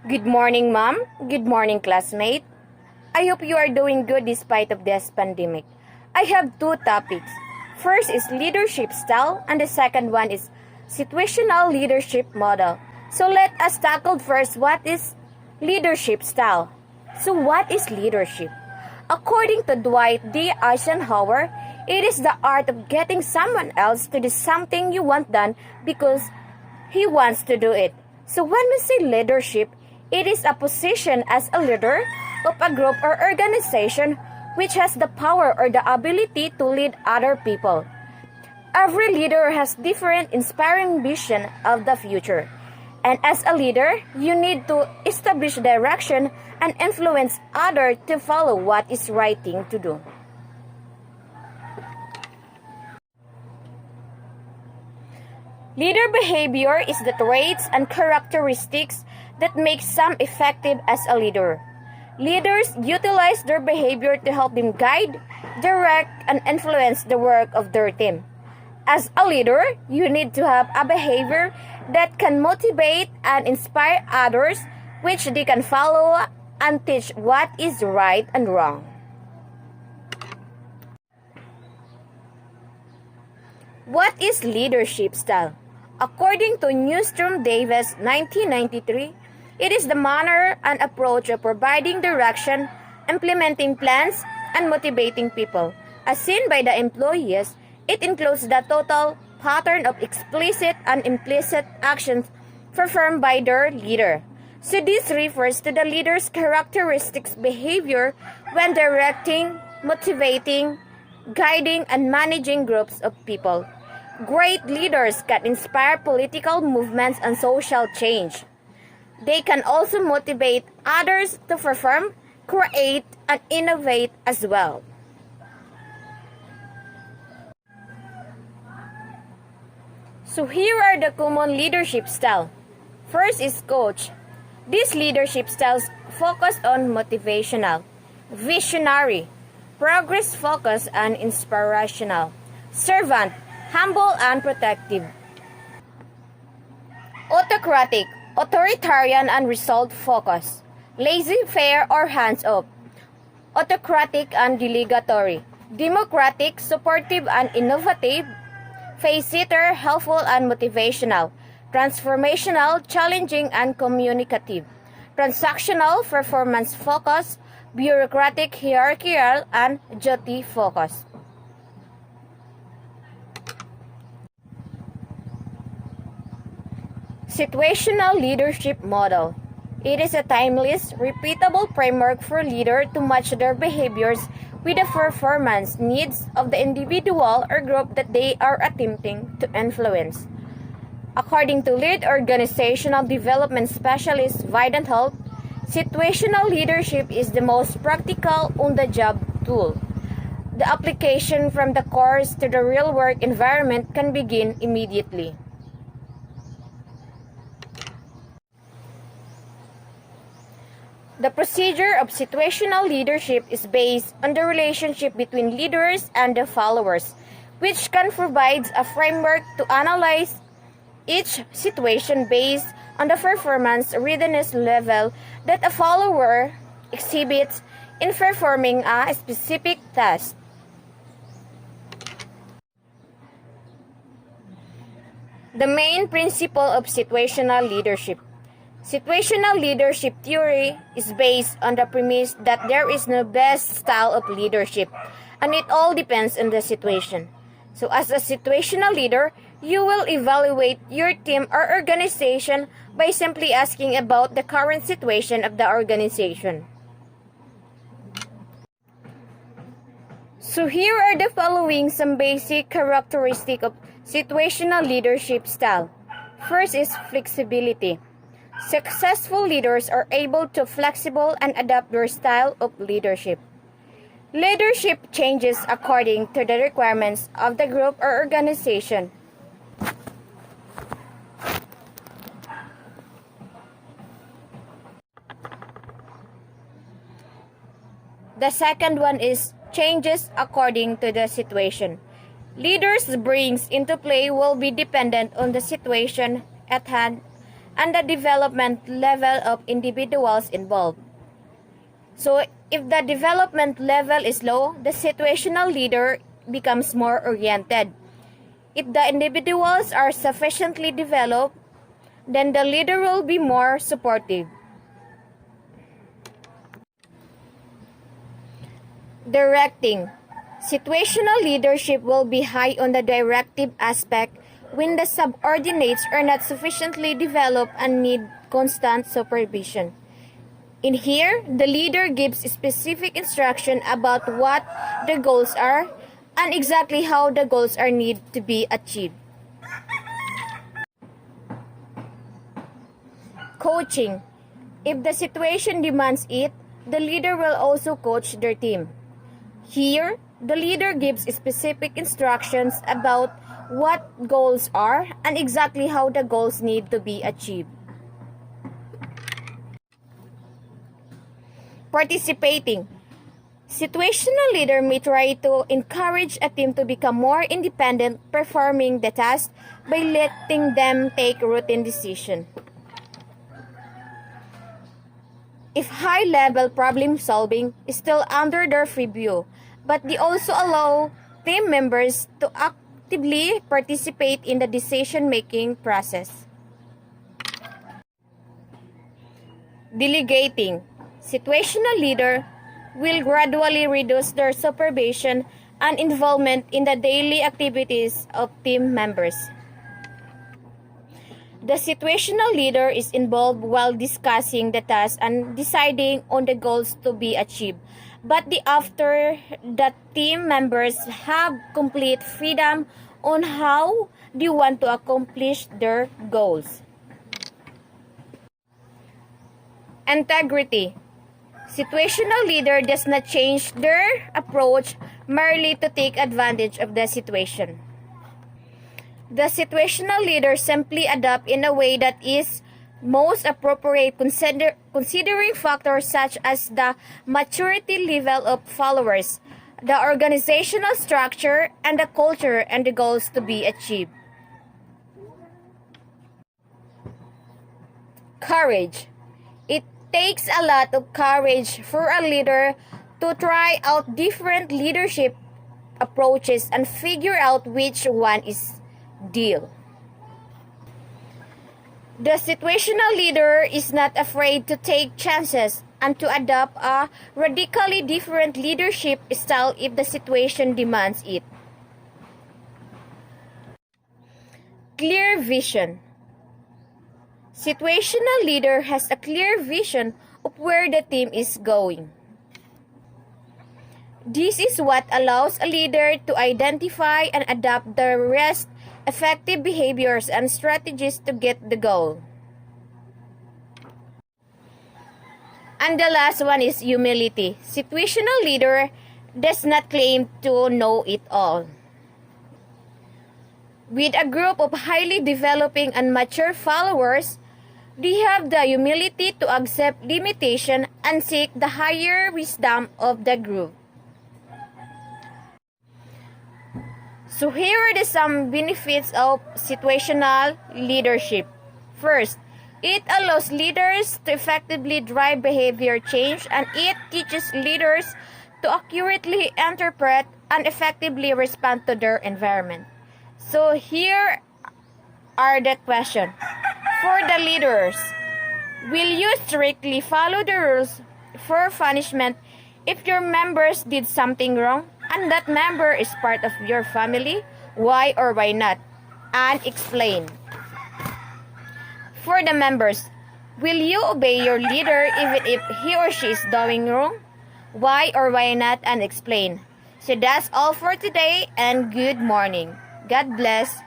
Good morning, Mom. Good morning, classmate. I hope you are doing good despite of this pandemic. I have two topics. First is leadership style and the second one is situational leadership model. So let us tackle first what is leadership style. So what is leadership? According to Dwight D. Eisenhower, it is the art of getting someone else to do something you want done because he wants to do it. So when we say leadership, it is a position as a leader of a group or organization which has the power or the ability to lead other people. Every leader has different inspiring vision of the future. And as a leader, you need to establish direction and influence others to follow what is right thing to do. Leader behavior is the traits and characteristics that make some effective as a leader. Leaders utilize their behavior to help them guide, direct, and influence the work of their team. As a leader, you need to have a behavior that can motivate and inspire others, which they can follow and teach what is right and wrong. What is leadership style? According to Newstrom Davis 1993, it is the manner and approach of providing direction, implementing plans, and motivating people. As seen by the employees, it includes the total pattern of explicit and implicit actions performed by their leader. So this refers to the leader's characteristics behavior when directing, motivating, guiding, and managing groups of people. Great leaders can inspire political movements and social change. They can also motivate others to perform, create, and innovate as well. So here are the common leadership style. First is coach. These leadership styles focus on motivational, visionary, progress-focused, and inspirational. Servant, humble and protective. Autocratic, authoritarian and result-focused. Laissez-faire or hands-off. Autocratic and delegatory. Democratic, supportive and innovative. Face-sitter, helpful and motivational. Transformational, challenging and communicative. Transactional, performance-focused. Bureaucratic, hierarchical and duty-focused. Situational leadership model. It is a timeless, repeatable framework for leaders to match their behaviors with the performance needs of the individual or group that they are attempting to influence. According to lead organizational development specialist Vidant Holt, situational leadership is the most practical on-the-job tool. The application from the course to the real work environment can begin immediately. The procedure of situational leadership is based on the relationship between leaders and the followers, which can provide a framework to analyze each situation based on the performance readiness level that a follower exhibits in performing a specific task. The main principle of situational leadership. Situational leadership theory is based on the premise that there is no best style of leadership, and it all depends on the situation. So as a situational leader, you will evaluate your team or organization by simply asking about the current situation of the organization. So here are the following some basic characteristics of situational leadership style. First is flexibility. Successful leaders are able to flexible and adapt their style of leadership. Leadership changes according to the requirements of the group or organization. The second one is changes according to the situation. Leaders brings into play will be dependent on the situation at hand and the development level of individuals involved. So, if the development level is low, the situational leader becomes more oriented. If the individuals are sufficiently developed, then the leader will be more supportive. Directing. Situational leadership will be high on the directive aspect when the subordinates are not sufficiently developed and need constant supervision. In here, the leader gives specific instruction about what the goals are and exactly how the goals are need to be achieved. Coaching. If the situation demands it, the leader will also coach their team. Here, the leader gives specific instructions about what goals are and exactly how the goals need to be achieved. Participating. Situational leader may try to encourage a team to become more independent performing the task by letting them take routine decisions. If high-level problem solving is still under their purview, but they also allow team members to actively participate in the decision-making process. Delegating. Situational leader will gradually reduce their supervision and involvement in the daily activities of team members. The situational leader is involved while discussing the task and deciding on the goals to be achieved, but after the team members have complete freedom on how they want to accomplish their goals. Integrity. Situational leader does not change their approach merely to take advantage of the situation. The situational leader simply adapt in a way that is most appropriate considering factors such as the maturity level of followers, the organizational structure, and the culture and the goals to be achieved. Courage. It takes a lot of courage for a leader to try out different leadership approaches and figure out which one is deal. The situational leader is not afraid to take chances and to adopt a radically different leadership style if the situation demands it. Clear vision. Situational leader has a clear vision of where the team is going. This is what allows a leader to identify and adapt the rest effective behaviors and strategies to get the goal. And the last one is humility. Situational leader does not claim to know it all. With a group of highly developing and mature followers, they have the humility to accept limitation and seek the higher wisdom of the group. So here are some benefits of situational leadership. First, it allows leaders to effectively drive behavior change, and it teaches leaders to accurately interpret and effectively respond to their environment. So here are the questions. For the leaders, will you strictly follow the rules for punishment if your members did something wrong and that member is part of your family? Why or why not? And explain. For the members, will you obey your leader even if he or she is doing wrong? Why or why not? And explain. So that's all for today, and good morning. God bless.